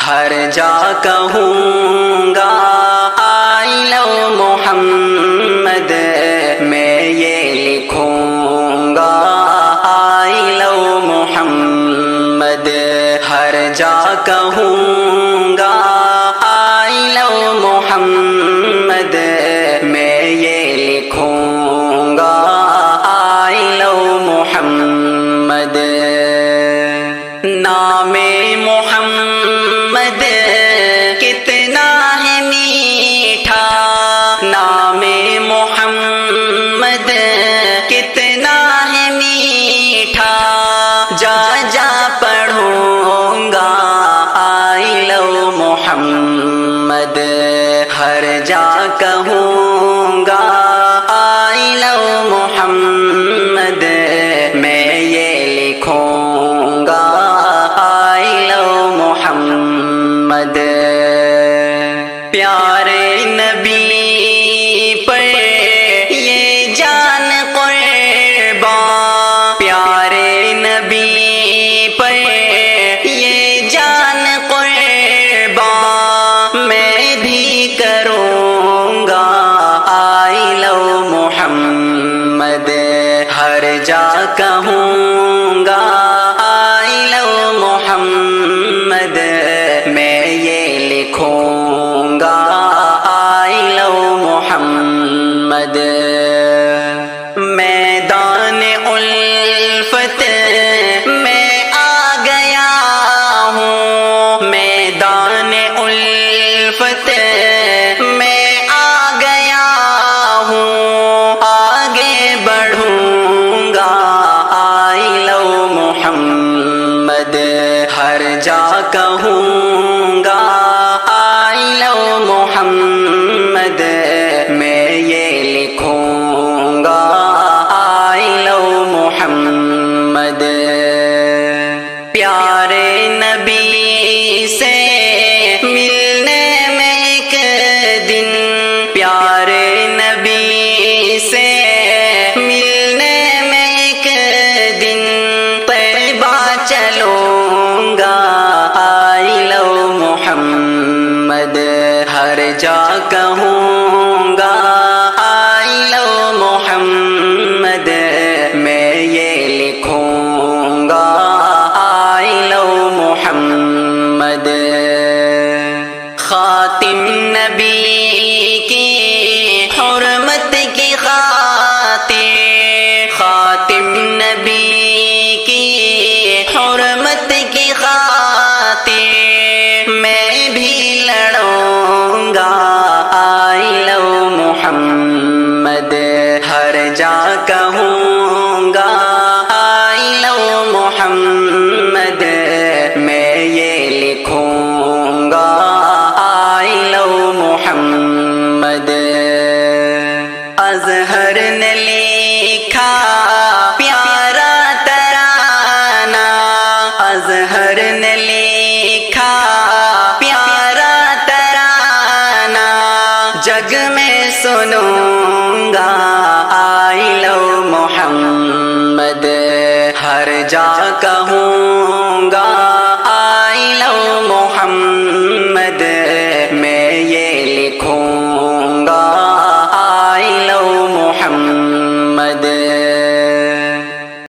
ہر جا کہوں گا آئی لو محمد، میں یہ لکھوں گا آئی لو محمد، ہر جا کہوں گا آئی لو محمد، میں یہ لکھوں گا آئی لو محمد، نام محمد کتنا ہے میٹھا، نام محمد کتنا ہے میٹھا، جا جا پڑھوں گا آئی لو محمد، ہر جا کہوں گا آئی لو محمد، میں یہ لکھوں گا آئی لو محمد، پیارے نبی پر یہ جان قربان، پیارے نبی پر یہ جان قربان، میں بھی کروں گا آئی لو محمد، ہر جا کہوں گا آئی لو محمد، میں یہ لکھوں گا آئی لو محمد، میدان الفت میں آ گیا ہوں، میدان الفت میں آ گیا ہوں، آگے بڑھوں گا آئی لو محمد، ہر جا کہوں گا آئی لو محمد، میں یہ لکھوں گا آئی لو محمد، پیارے نبی سے ملنے میں ایک دن، پیارے نبی سے ملنے میں ایک دن، طیبہ چلوں گا آئی لو محمد، ہر جا کہوں گا آئی لو محمد، میں یہ لکھوں گا آئی لو محمد، خاتم نبی کی حرمت کی خاطر، خاتم نبی کی حرمت کی خاطر، میں بھی لڑوں گا آئی لو محمد، ہر جا کہوں گا آئی لو محمد، میں یہ لکھوں گا آئی لو محمد، اظہر نے لکھا پیارا ترانہ، اظہر نے لکھا پیارا ترانہ، جگ میں سنوں گا آئی لو محمد، ہر جا کہوں گا